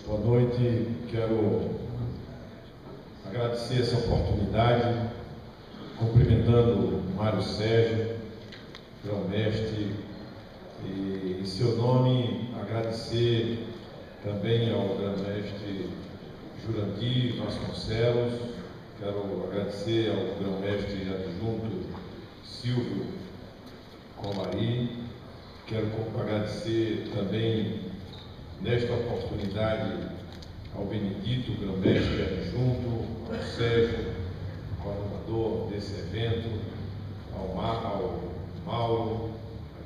Boa noite, quero agradecer essa oportunidade, cumprimentando o Mário Sérgio, grão-mestre, e em seu nome agradecer também ao grão-mestre Jurandir Vasconcelos, quero agradecer ao grão-mestre adjunto Silvio Comari, quero agradecer também nesta oportunidade ao Benedito, grão-mestre adjunto, ao Sérgio, coordenador desse evento, ao Mauro,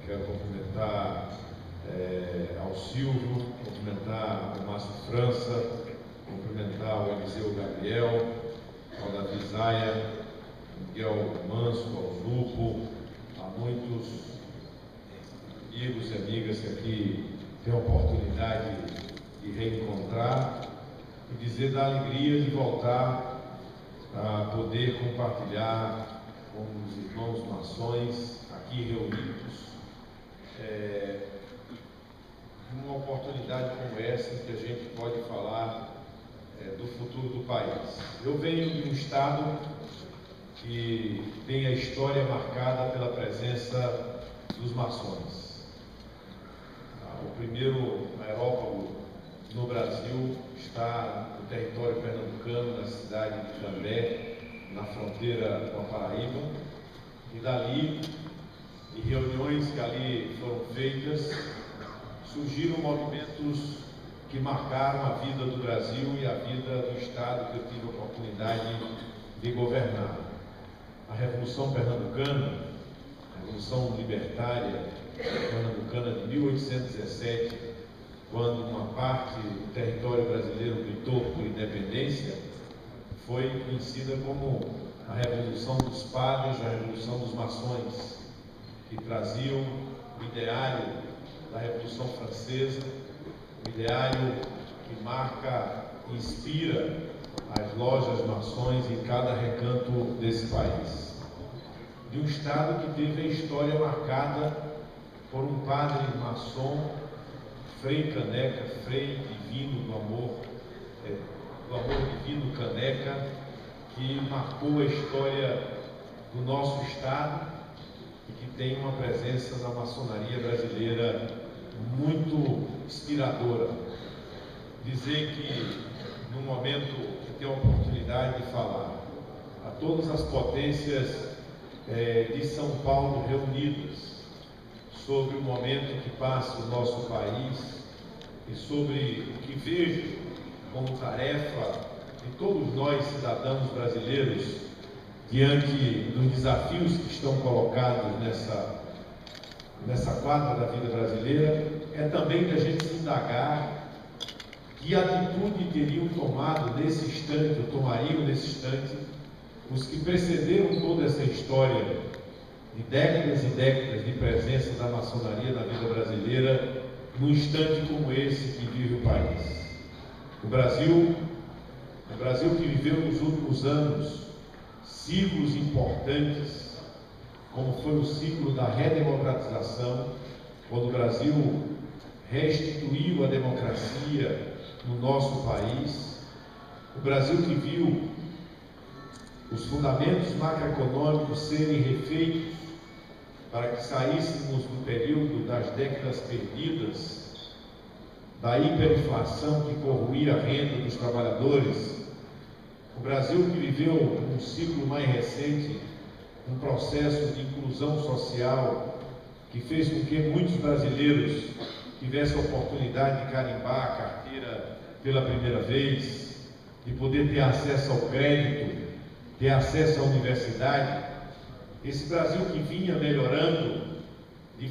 quero cumprimentar ao Silvio, cumprimentar ao Márcio França, cumprimentar ao Eliseu Gabriel, ao Davi Zaia, Miguel Manso, ao Zupo, a muitos amigos e amigas que aqui têm a oportunidade de reencontrar e dizer da alegria de voltar a poder compartilhar com os irmãos maçons aqui reunidos, uma oportunidade como essa em que a gente pode falar do futuro do país. Eu venho de um estado que tem a história marcada pela presença dos maçons. O primeiro aerópago no Brasil está no território pernambucano, na cidade de Cambé, na fronteira com a Paraíba, e dali, em reuniões que ali foram feitas, surgiram movimentos que marcaram a vida do Brasil e a vida do Estado que eu tive a oportunidade de governar. A Revolução Pernambucana, a Revolução Libertária Pernambucana de 1817, quando uma parte do território brasileiro gritou por independência, foi conhecida como a Revolução dos Padres, a Revolução dos Maçons, que traziam o ideário da Revolução Francesa, o ideário que marca e inspira as lojas maçons em cada recanto desse país. De um Estado que teve a história marcada por um padre maçom, Frei Caneca, Frei Divino do Amor Divino Caneca, que marcou a história do nosso Estado e que tem uma presença na maçonaria brasileira muito inspiradora. Dizer que, no momento que tenho a oportunidade de falar a todas as potências de São Paulo reunidas, sobre o momento que passa o nosso país e sobre o que vejo como tarefa de todos nós, cidadãos brasileiros, diante dos desafios que estão colocados nessa quadra da vida brasileira, é também da gente se indagar que atitude teriam tomado nesse instante, ou tomariam nesse instante, os que precederam toda essa história de décadas e décadas de presença da maçonaria na vida brasileira, num instante como esse que vive o país. O Brasil que viveu nos últimos anos ciclos importantes, como foi o ciclo da redemocratização, quando o Brasil restituiu a democracia no nosso país. O Brasil que viu os fundamentos macroeconômicos serem refeitos para que saíssemos do período das décadas perdidas, da hiperinflação que corroía a renda dos trabalhadores. O Brasil que viveu um ciclo mais recente, um processo de inclusão social que fez com que muitos brasileiros tivessem a oportunidade de carimbar a carteira pela primeira vez, de poder ter acesso ao crédito, ter acesso à universidade. Esse Brasil que vinha melhorando de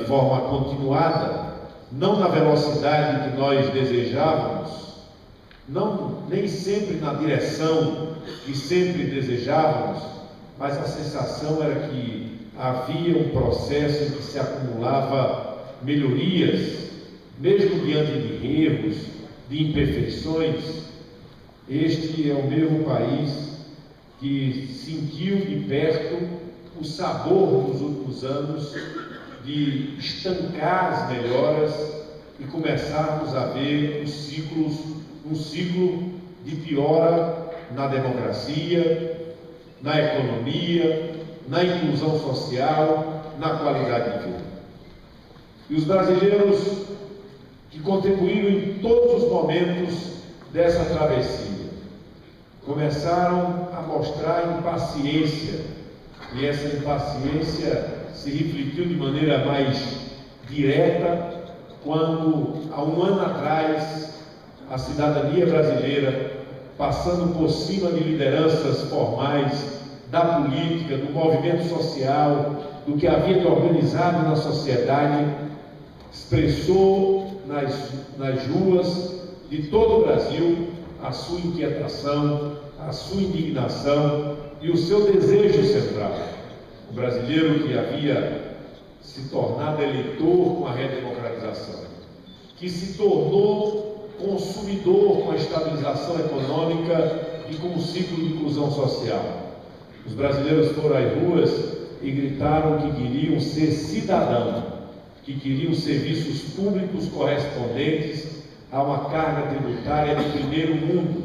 forma continuada, não na velocidade que nós desejávamos, nem sempre na direção que sempre desejávamos, mas a sensação era que havia um processo em que se acumulava melhorias, mesmo diante de erros, de imperfeições. Este é o mesmo país que sentiu de perto o sabor nos últimos anos de estancar as melhoras e começarmos a ver um ciclo de piora na democracia, na economia, na inclusão social, na qualidade de vida. E os brasileiros que contribuíram em todos os momentos dessa travessia começaram a mostrar impaciência, e essa impaciência se refletiu de maneira mais direta quando, há um ano atrás, a cidadania brasileira, passando por cima de lideranças formais da política, do movimento social, do que havia de organizado na sociedade, expressou nas ruas de todo o Brasil a sua inquietação, a sua indignação e o seu desejo central. O brasileiro que havia se tornado eleitor com a redemocratização, que se tornou consumidor com a estabilização econômica e com o ciclo de inclusão social. Os brasileiros foram às ruas e gritaram que queriam ser cidadão, que queriam serviços públicos correspondentes a uma carga tributária de primeiro mundo,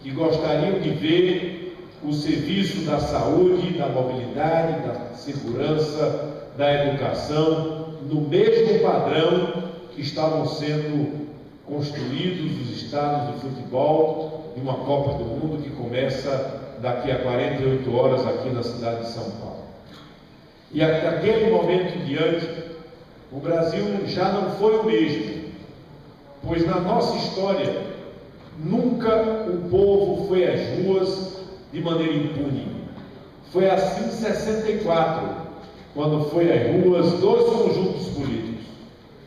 que gostariam de ver o serviço da saúde, da mobilidade, da segurança, da educação, no mesmo padrão que estavam sendo construídos os estádios de futebol de uma Copa do Mundo que começa daqui a 48 horas aqui na cidade de São Paulo. E daquele momento em diante, o Brasil já não foi o mesmo, pois na nossa história nunca o povo foi às ruas de maneira impune. Foi assim em 64, quando foi às ruas dois conjuntos políticos.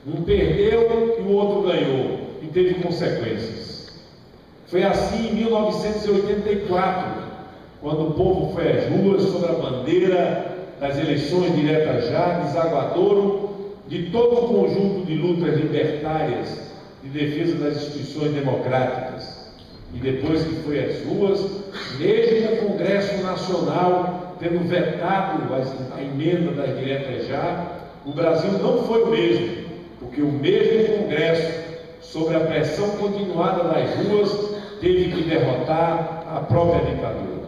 Um perdeu e o outro ganhou, e teve consequências. Foi assim em 1984, quando o povo foi às ruas sob a bandeira das eleições diretas já, desaguadouro de todo um conjunto de lutas libertárias de defesa das instituições democráticas. E depois que foi às ruas, mesmo o Congresso Nacional tendo vetado a emenda das diretas já, o Brasil não foi o mesmo, porque o mesmo Congresso, sob a pressão continuada das ruas, teve que derrotar a própria ditadura.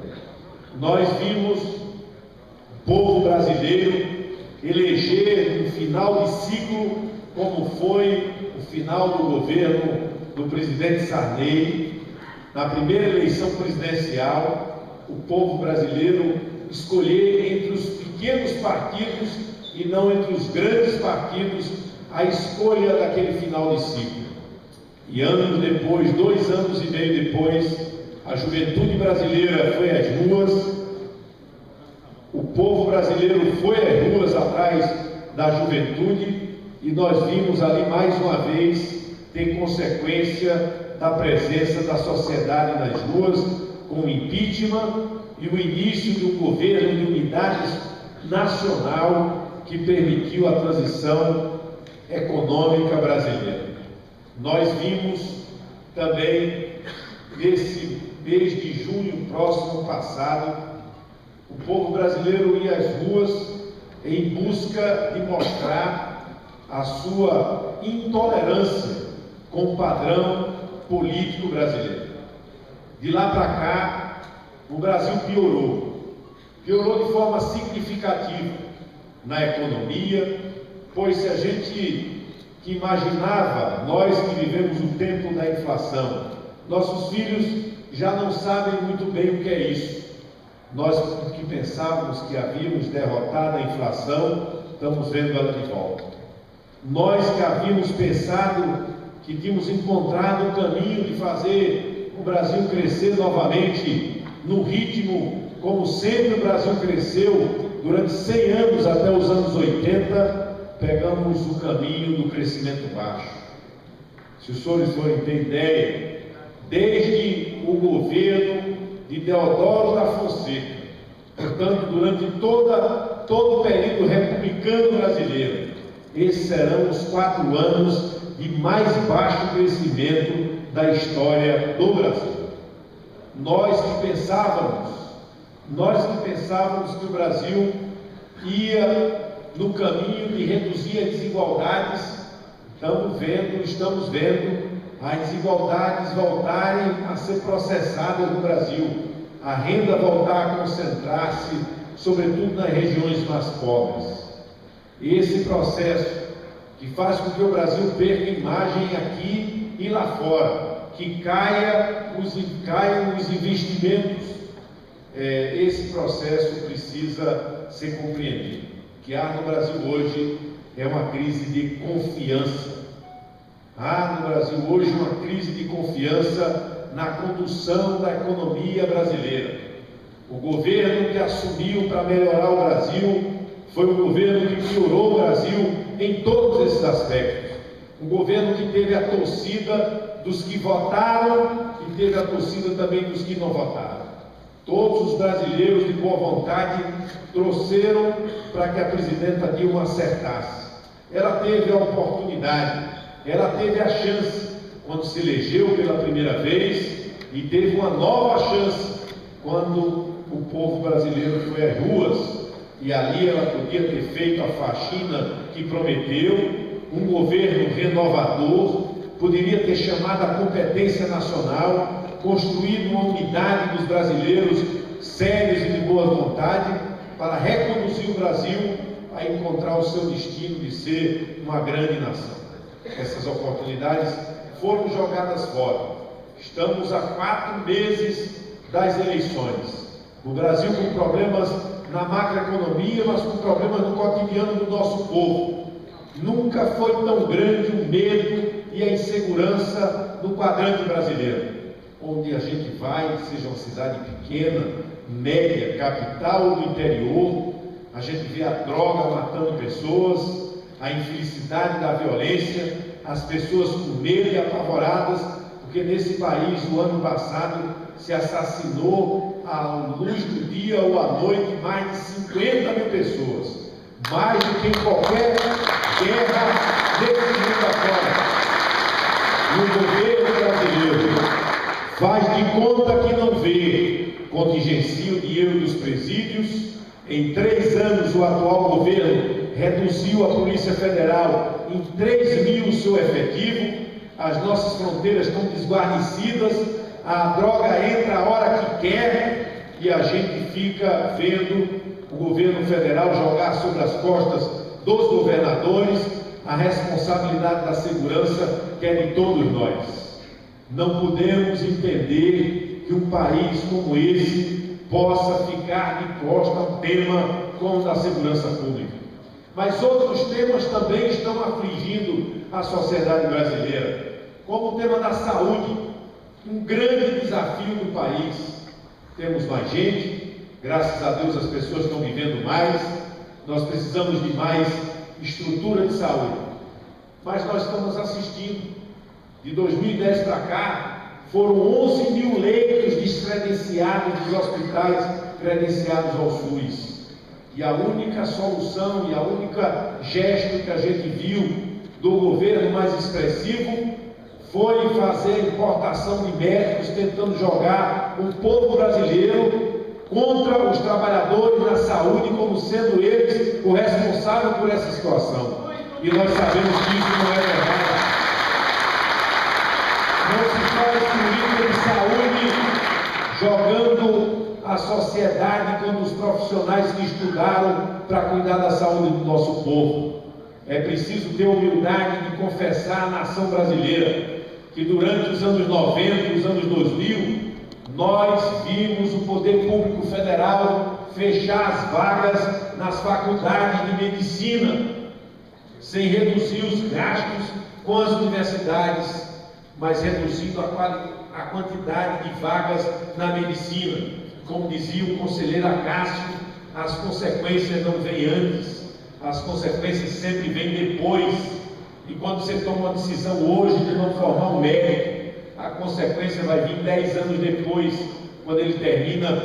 Nós vimos o povo brasileiro eleger um final de ciclo, como foi o final do governo do presidente Sarney. Na primeira eleição presidencial, o povo brasileiro escolher entre os pequenos partidos e não entre os grandes partidos a escolha daquele final de ciclo. E anos depois, 2 anos e meio depois, a juventude brasileira foi às ruas, o povo brasileiro foi às ruas atrás da juventude, e nós vimos ali mais uma vez ter consequência da presença da sociedade nas ruas, com o impeachment e o início de um governo de unidade nacional que permitiu a transição econômica brasileira. Nós vimos também, nesse mês de junho próximo passado, o povo brasileiro ir às ruas em busca de mostrar a sua intolerância com o padrão político brasileiro. De lá para cá, o Brasil piorou de forma significativa na economia, pois se a gente que imaginava, nós que vivemos o tempo da inflação, nossos filhos já não sabem muito bem o que é isso. Nós que pensávamos que havíamos derrotado a inflação, estamos vendo ela de volta. Nós que havíamos pensado que tínhamos encontrado o caminho de fazer o Brasil crescer novamente no ritmo como sempre o Brasil cresceu durante 100 anos até os anos 80, pegamos o caminho do crescimento baixo. Se os senhores forem ter ideia, desde o governo de Deodoro da Fonseca, portanto, durante todo o período republicano brasileiro, esses serão os 4 anos de mais baixo crescimento da história do Brasil. Nós que pensávamos que o Brasil ia no caminho de reduzir as desigualdades. Estamos vendo as desigualdades voltarem a ser processadas no Brasil, a renda voltar a concentrar-se, sobretudo nas regiões mais pobres. Esse processo que faz com que o Brasil perca imagem aqui e lá fora, que caiam os investimentos, esse processo precisa ser compreendido. O que há no Brasil hoje é uma crise de confiança. Há no Brasil hoje uma crise de confiança na condução da economia brasileira. O governo que assumiu para melhorar o Brasil foi um governo que piorou o Brasil em todos esses aspectos. Um governo que teve a torcida dos que votaram e teve a torcida também dos que não votaram. Todos os brasileiros de boa vontade torceram para que a presidenta Dilma acertasse. Ela teve a oportunidade, ela teve a chance quando se elegeu pela primeira vez e teve uma nova chance quando o povo brasileiro foi às ruas, e ali ela podia ter feito a faxina que prometeu, um governo renovador, poderia ter chamado a competência nacional, construído uma unidade dos brasileiros sérios e de boa vontade para reconduzir o Brasil a encontrar o seu destino de ser uma grande nação. Essas oportunidades foram jogadas fora. Estamos a 4 meses das eleições. O Brasil com problemas na macroeconomia, mas com problemas no cotidiano do nosso povo. Nunca foi tão grande o medo e a insegurança no quadrante brasileiro. Onde a gente vai, seja uma cidade pequena, média, capital ou do interior, a gente vê a droga matando pessoas, a infelicidade da violência, as pessoas com medo e apavoradas, porque nesse país, no ano passado, se assassinou à luz do dia ou à noite mais de 50 mil pessoas, mais do que em qualquer guerra desse mundo afora. E o governo brasileiro faz de conta que não vê, contingencia o dinheiro dos presídios. Em 3 anos, o atual governo reduziu a Polícia Federal em 3 mil o seu efetivo, as nossas fronteiras estão desguarnecidas, a droga entra a hora que quer e a gente fica vendo o governo federal jogar sobre as costas dos governadores a responsabilidade da segurança, que é de todos nós. Não podemos entender que um país como esse possa ficar de costa a um tema como o da segurança pública. Mas outros temas também estão afligindo a sociedade brasileira, como o tema da saúde, um grande desafio do país. Temos mais gente, graças a Deus as pessoas estão vivendo mais, nós precisamos de mais estrutura de saúde. Mas nós estamos assistindo, de 2010 para cá, foram 11 mil leitos descredenciados dos hospitais credenciados ao SUS. E a única solução e a única gesto que a gente viu do governo mais expressivo foi fazer a importação de médicos, tentando jogar o povo brasileiro contra os trabalhadores da saúde, como sendo eles o responsável por essa situação. E nós sabemos que isso não é verdade. Não se faz política de saúde jogando a sociedade como os profissionais que estudaram para cuidar da saúde do nosso povo. É preciso ter humildade de confessar à nação brasileira que durante os anos 90, os anos 2000, nós vimos o poder público federal fechar as vagas nas faculdades de medicina, sem reduzir os gastos com as universidades, mas reduzindo a quantidade de vagas na medicina. Como dizia o conselheiro Acácio, as consequências não vêm antes, as consequências sempre vêm depois. E quando você toma uma decisão hoje de não formar um médico, a consequência vai vir 10 anos depois, quando ele termina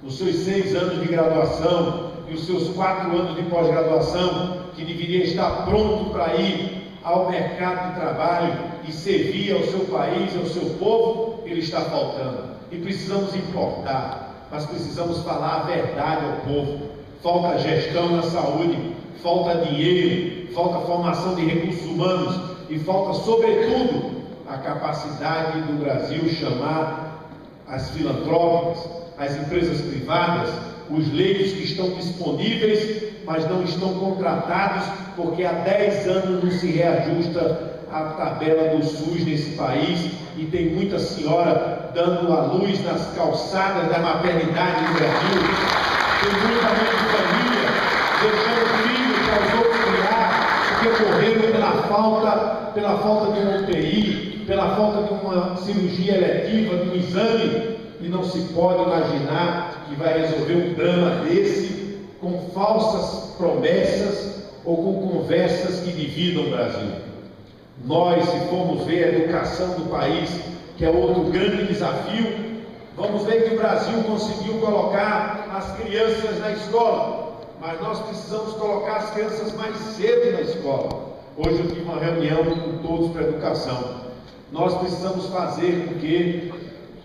os seus 6 anos de graduação e os seus 4 anos de pós-graduação, que deveria estar pronto para ir ao mercado de trabalho e servir ao seu país, ao seu povo, ele está faltando. E precisamos importar, mas precisamos falar a verdade ao povo. Falta gestão na saúde, falta dinheiro, falta formação de recursos humanos e falta, sobretudo, a capacidade do Brasil chamar as filantrópicas, as empresas privadas, os leitos que estão disponíveis, mas não estão contratados, porque há 10 anos não se reajusta a tabela do SUS nesse país, e tem muita senhora dando à luz nas calçadas da maternidade no Brasil, tem muita mãe de família deixando filhos para os outros criar, porque morreram pela falta de uma UTI, pela falta de uma cirurgia eletiva, de um exame, e não se pode imaginar que vai resolver um drama desse com falsas promessas ou com conversas que dividam o Brasil. Nós, se formos ver a educação do país, que é outro grande desafio, vamos ver que o Brasil conseguiu colocar as crianças na escola, mas nós precisamos colocar as crianças mais cedo na escola. Hoje eu tive uma reunião com todos para a educação. Nós precisamos fazer com que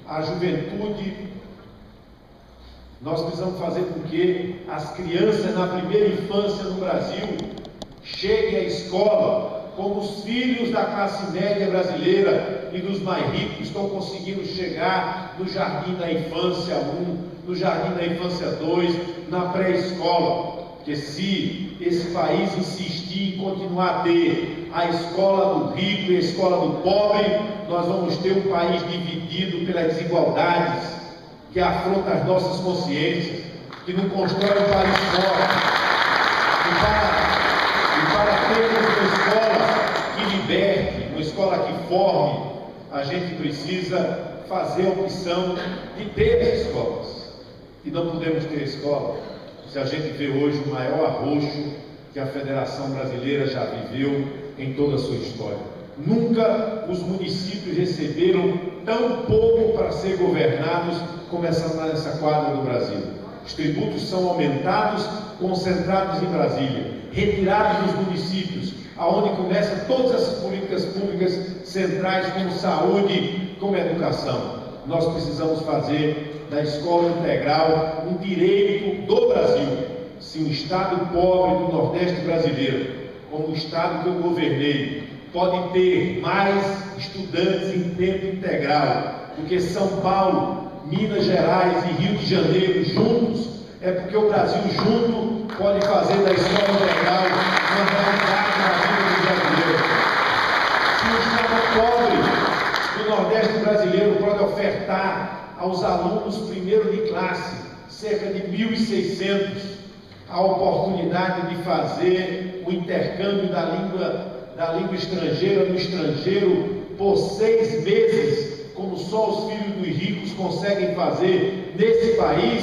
a juventude, nós precisamos fazer com que as crianças na primeira infância no Brasil cheguem à escola como os filhos da classe média brasileira e dos mais ricos estão conseguindo chegar no Jardim da Infância 1, no Jardim da Infância 2, na pré-escola. Porque se esse país insistir em continuar a ter a escola do rico e a escola do pobre, nós vamos ter um país dividido pelas desigualdades que afrontam as nossas consciências, que não constrói um país forte. E para termos uma escola que liberte, uma escola que forme, a gente precisa fazer a opção de ter as escolas. E não podemos ter escola se a gente vê hoje o maior arroxo que a Federação Brasileira já viveu em toda a sua história. Nunca os municípios receberam tão pouco para ser governados como nessa quadra do Brasil. Os tributos são aumentados, concentrados em Brasília, retirados dos municípios, aonde começam todas essas políticas públicas centrais, como saúde, como educação. Nós precisamos fazer da escola integral um direito do Brasil. Se um estado pobre do Nordeste brasileiro, como o estado que eu governei, pode ter mais estudantes em tempo integral do que São Paulo, Minas Gerais e Rio de Janeiro juntos, é porque o Brasil junto pode fazer da escola integral uma realidade na vida do brasileiro. Se o estado pobre do Nordeste brasileiro pode ofertar aos alunos primeiro de classe, cerca de 1.600, a oportunidade de fazer o intercâmbio da língua estrangeira no estrangeiro por 6 meses, como só os filhos dos ricos conseguem fazer nesse país,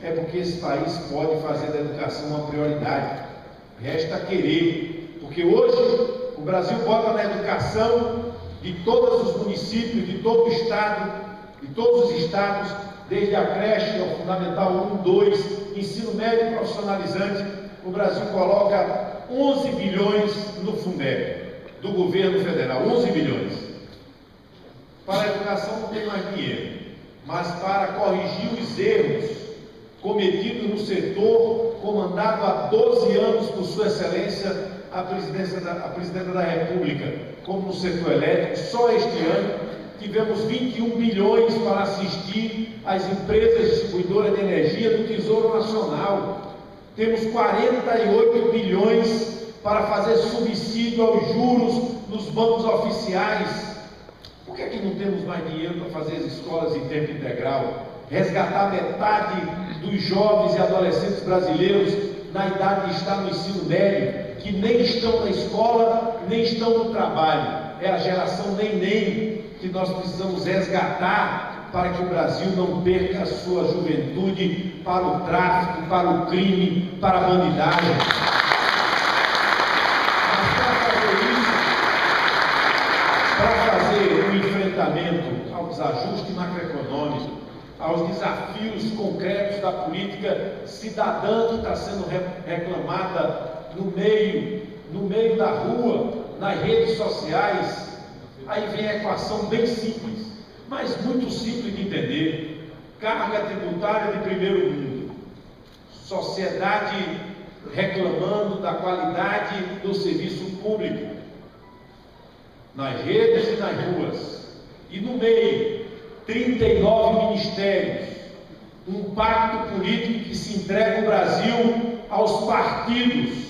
é porque esse país pode fazer da educação uma prioridade. Resta querer, porque hoje o Brasil bota na educação de todos os municípios, de todo o estado, de todos os estados, desde a creche ao Fundamental 1, 2, ensino médio profissionalizante, o Brasil coloca 11 bilhões no Fundeb, do governo federal, 11 bilhões. Para a educação não tem mais dinheiro, mas para corrigir os erros cometidos no setor comandado há 12 anos por Sua Excelência, a Presidenta da República, como no setor elétrico, só este ano tivemos 21 bilhões para assistir às empresas distribuidoras de energia do Tesouro Nacional. Temos 48 bilhões para fazer subsídio aos juros nos bancos oficiais. Por que é que não temos mais dinheiro para fazer as escolas em tempo integral? Resgatar metade dos jovens e adolescentes brasileiros na idade de estar no ensino médio, que nem estão na escola, nem estão no trabalho. É a geração neném que nós precisamos resgatar para que o Brasil não perca a sua juventude para o tráfico, para o crime, para a bandidagem. Mas para fazer o enfrentamento ao desajuste macroeconômico, aos desafios concretos da política cidadã que está sendo reclamada no meio da rua, nas redes sociais, aí vem a equação bem simples, mas muito simples de entender. Carga tributária de primeiro mundo, sociedade reclamando da qualidade do serviço público, nas redes e nas ruas. E no meio, 39 ministérios, um pacto político que se entrega o Brasil aos partidos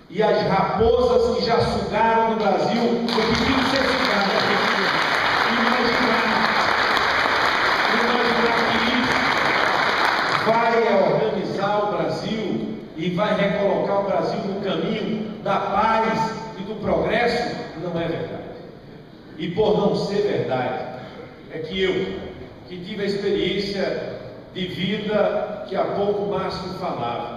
e às raposas que já sugaram no Brasil o que tinha que ser sugado. Imaginar que isso vai organizar o Brasil e vai recolocar o Brasil no caminho da paz e do progresso, não é verdade. E por não ser verdade, é que eu, que tive a experiência de vida que há pouco o Márcio falava,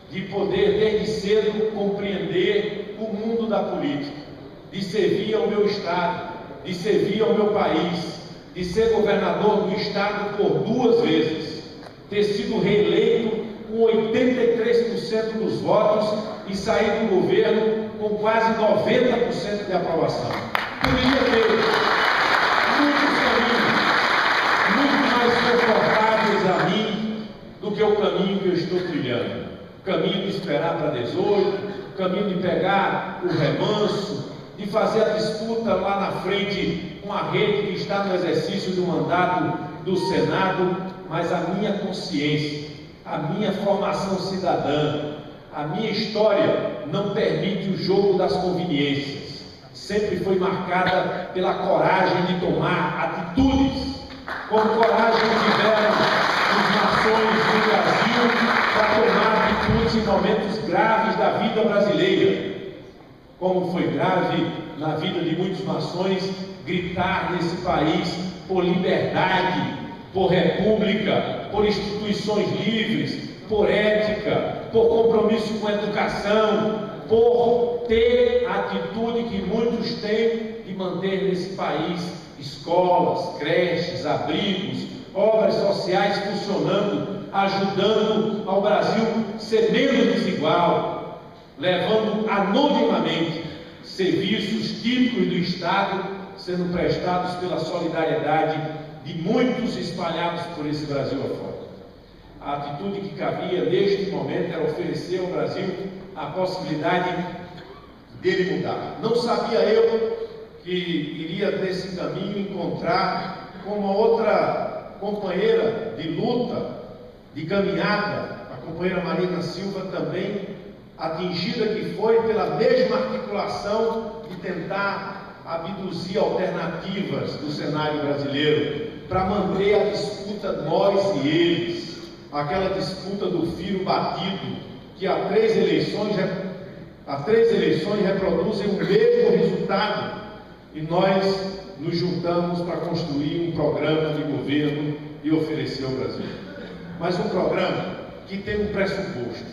de poder desde cedo compreender o mundo da política, de servir ao meu estado, de servir ao meu país, de ser governador do estado por 2 vezes, ter sido reeleito com 83% dos votos e sair do governo com quase 90% de aprovação. Poderia ter muitos caminhos muito mais confortáveis a mim do que o caminho que eu estou trilhando. O caminho de esperar para 18, o caminho de pegar o remanso, de fazer a disputa lá na frente com a rede que está no exercício do mandato do Senado, mas a minha consciência, a minha formação cidadã, a minha história não permite o jogo das conveniências. Sempre foi marcada pela coragem de tomar atitudes, como coragem tiveram os nações do Brasil para tomar atitudes em momentos graves da vida brasileira, como foi grave na vida de muitas nações gritar nesse país por liberdade, por república, por instituições livres, por ética, por compromisso com a educação, por ter a atitude que muitos têm de manter nesse país escolas, creches, abrigos, obras sociais funcionando, ajudando ao Brasil ser menos desigual, levando anonimamente serviços típicos do Estado sendo prestados pela solidariedade de muitos espalhados por esse Brasil afora. A atitude que cabia neste momento era oferecer ao Brasil a possibilidade dele mudar. Não sabia eu que iria nesse caminho encontrar com uma outra companheira de luta, de caminhada, a companheira Marina Silva, também atingida que foi pela mesma articulação de tentar abduzir alternativas do cenário brasileiro para manter a disputa nós e eles, aquela disputa do fio batido, que há 3 eleições reproduzem o mesmo resultado, e nós nos juntamos para construir um programa de governo e oferecer ao Brasil. Mas um programa que tem um pressuposto: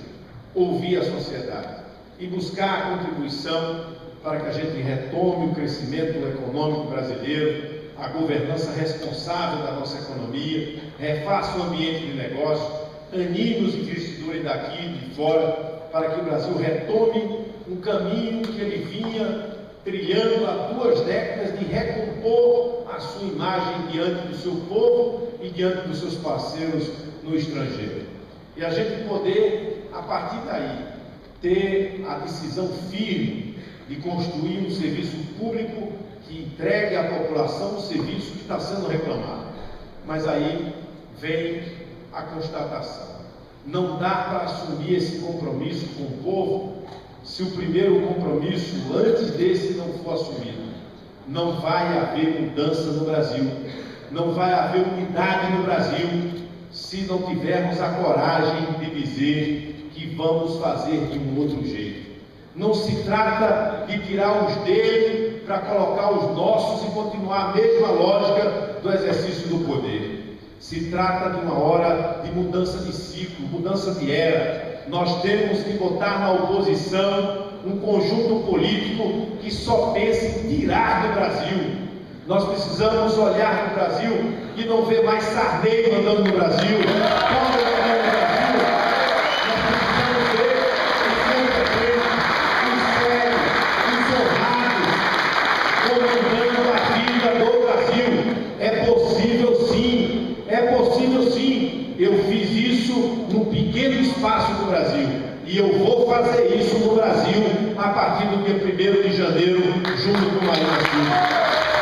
ouvir a sociedade e buscar a contribuição para que a gente retome o crescimento econômico brasileiro, a governança responsável da nossa economia, refaça o ambiente de negócio, anime os investidores daqui e de fora, para que o Brasil retome um caminho que ele vinha trilhando há 2 décadas de recompor a sua imagem diante do seu povo e diante dos seus parceiros no estrangeiro. E a gente poder, a partir daí, ter a decisão firme de construir um serviço público que entregue à população o serviço que está sendo reclamado. Mas aí vem a constatação: não dá para assumir esse compromisso com o povo se o primeiro compromisso antes desse não for assumido. Não vai haver mudança no Brasil, não vai haver unidade no Brasil se não tivermos a coragem de dizer que vamos fazer de um outro jeito. Não se trata de tirar os dele para colocar os nossos e continuar a mesma lógica do exercício do poder. Se trata de uma hora de mudança de ciclo, mudança de era. Nós temos que botar na oposição um conjunto político que só pense em tirar do Brasil. Nós precisamos olhar para o Brasil e não ver mais Sarney mandando no Brasil. Eu fiz isso num pequeno espaço do Brasil e eu vou fazer isso no Brasil a partir do dia 1º de janeiro, junto com Marina Silva.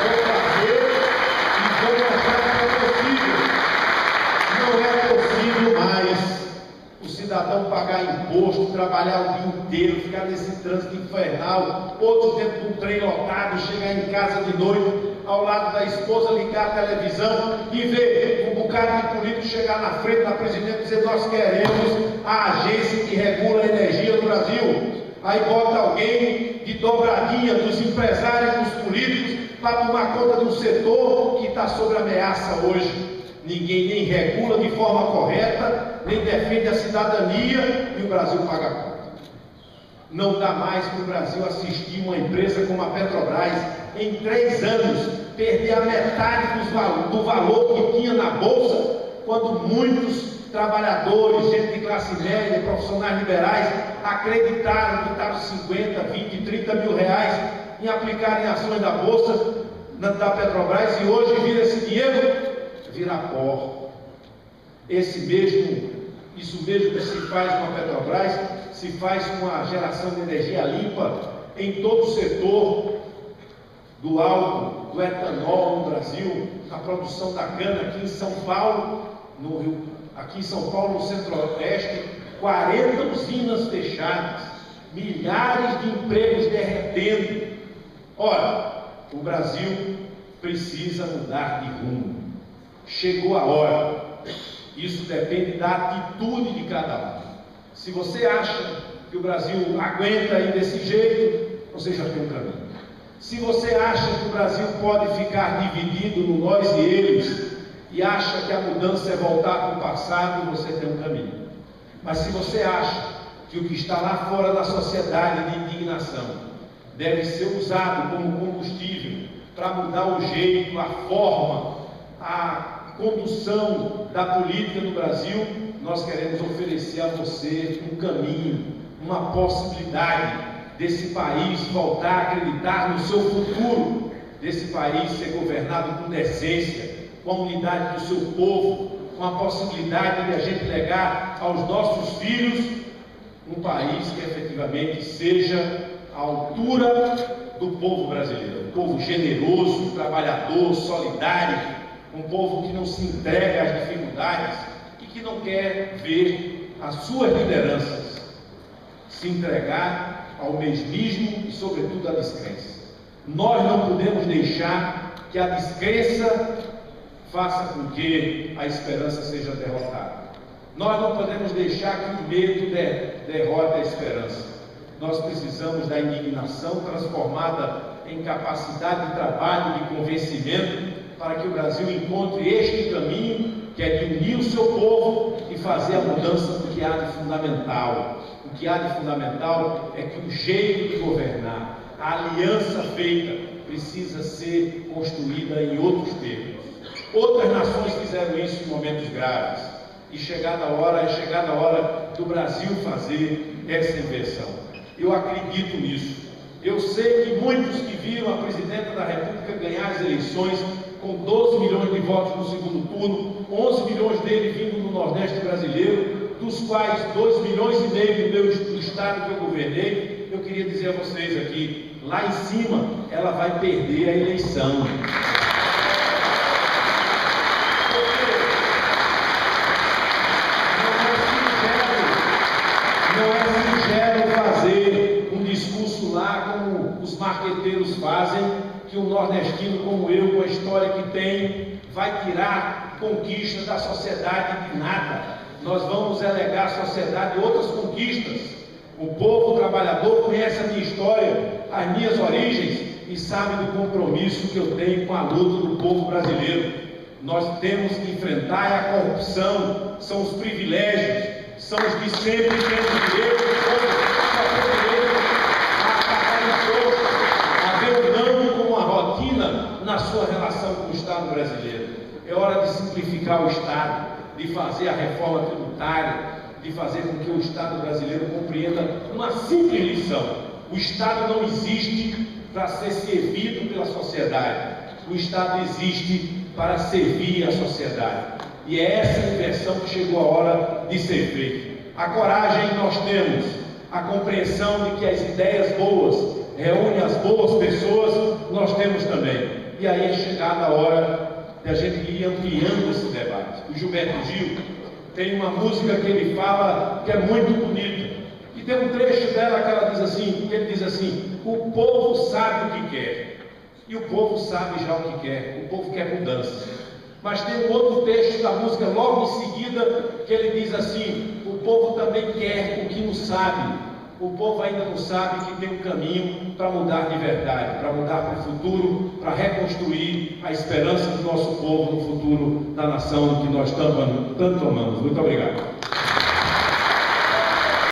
Vou fazer e vou mostrar que é possível. Não é possível mais o cidadão pagar imposto, trabalhar o dia inteiro, ficar nesse trânsito infernal, outros dentro de um trem lotado, chegar em casa de noite, ao lado da esposa, ligar a televisão e ver um bocado de político chegar na frente da presidente e dizer: nós queremos a agência que regula a energia no Brasil. Aí bota alguém de dobradinha dos empresários, dos políticos, para tomar conta de um setor que está sob ameaça hoje. Ninguém nem regula de forma correta, nem defende a cidadania, e o Brasil paga a conta. Não dá mais para o Brasil assistir uma empresa como a Petrobras, em 3 anos, perder a metade do valor que tinha na Bolsa, quando muitos trabalhadores, gente de classe média, profissionais liberais, acreditaram que estavam 50, 20, 30 mil reais em aplicar em ações da Bolsa, da Petrobras, e hoje vira esse dinheiro, vira pó. Isso mesmo que se faz com a Petrobras, se faz com a geração de energia limpa em todo o setor do álcool, do etanol no Brasil, a produção da cana aqui em São Paulo, no Centro-Oeste, 40 usinas fechadas, milhares de empregos derretendo. Ora, o Brasil precisa mudar de rumo. Chegou a hora. Isso depende da atitude de cada um. Se você acha que o Brasil aguenta ir desse jeito, você já tem um caminho. Se você acha que o Brasil pode ficar dividido no nós e eles, e acha que a mudança é voltar para o passado, você tem um caminho. Mas se você acha que o que está lá fora da sociedade de indignação deve ser usado como combustível para mudar o jeito, a forma, a condução da política no Brasil, nós queremos oferecer a você um caminho, uma possibilidade desse país voltar a acreditar no seu futuro, desse país ser governado com decência, com a unidade do seu povo, com a possibilidade de a gente legar aos nossos filhos um país que efetivamente seja à altura do povo brasileiro, um povo generoso, trabalhador, solidário, um povo que não se entrega às dificuldades e que não quer ver as suas lideranças se entregar ao mesmismo e, sobretudo, à descrença. Nós não podemos deixar que a descrença faça com que a esperança seja derrotada. Nós não podemos deixar que o medo derrote a esperança. Nós precisamos da indignação transformada em capacidade de trabalho, de convencimento, para que o Brasil encontre este caminho, que é de unir o seu povo e fazer a mudança do que há de fundamental. O que há de fundamental é que o jeito de governar, a aliança feita, precisa ser construída em outros termos. Outras nações fizeram isso em momentos graves, e é chegada a hora do Brasil fazer essa inversão. Eu acredito nisso. Eu sei que muitos que viram a presidenta da República ganhar as eleições com 12 milhões de votos no segundo turno, 11 milhões dele vindo do Nordeste brasileiro, dos quais 2,5 milhões do estado que eu governei. Eu queria dizer a vocês aqui, lá em cima, ela vai perder a eleição. Não é singelo fazer um discurso lá como os marqueteiros fazem, que um nordestino como eu, com a história que tem, vai tirar conquistas da sociedade de nada. Nós vamos elegar à sociedade outras conquistas. O povo trabalhador conhece a minha história, as minhas origens, e sabe do compromisso que eu tenho com a luta do povo brasileiro. Nós temos que enfrentar a corrupção, são os privilégios, são os que sempre têm direito, só tem direito a pagar imposto, a ver o dano como uma rotina na sua relação com o Estado brasileiro. É hora de simplificar o Estado, de fazer a reforma tributária, de fazer com que o Estado brasileiro compreenda uma simples lição: o Estado não existe para ser servido pela sociedade, o Estado existe para servir a sociedade. E é essa inversão que chegou a hora de ser feita. A coragem nós temos, a compreensão de que as ideias boas reúnem as boas pessoas, nós temos também. E aí é chegada a hora de a gente ir ampliando esse debate. O Gilberto Gil tem uma música que ele fala que é muito bonita. E tem um trecho dela que ela diz assim, que ele diz assim: o povo sabe o que quer. E o povo sabe já o que quer. O povo quer mudança. Mas tem um outro texto da música logo em seguida que ele diz assim: o povo também quer o que não sabe. O povo ainda não sabe que tem um caminho para mudar de verdade, para mudar para o futuro, para reconstruir a esperança do nosso povo no futuro da nação que nós tanto amamos. Muito obrigado.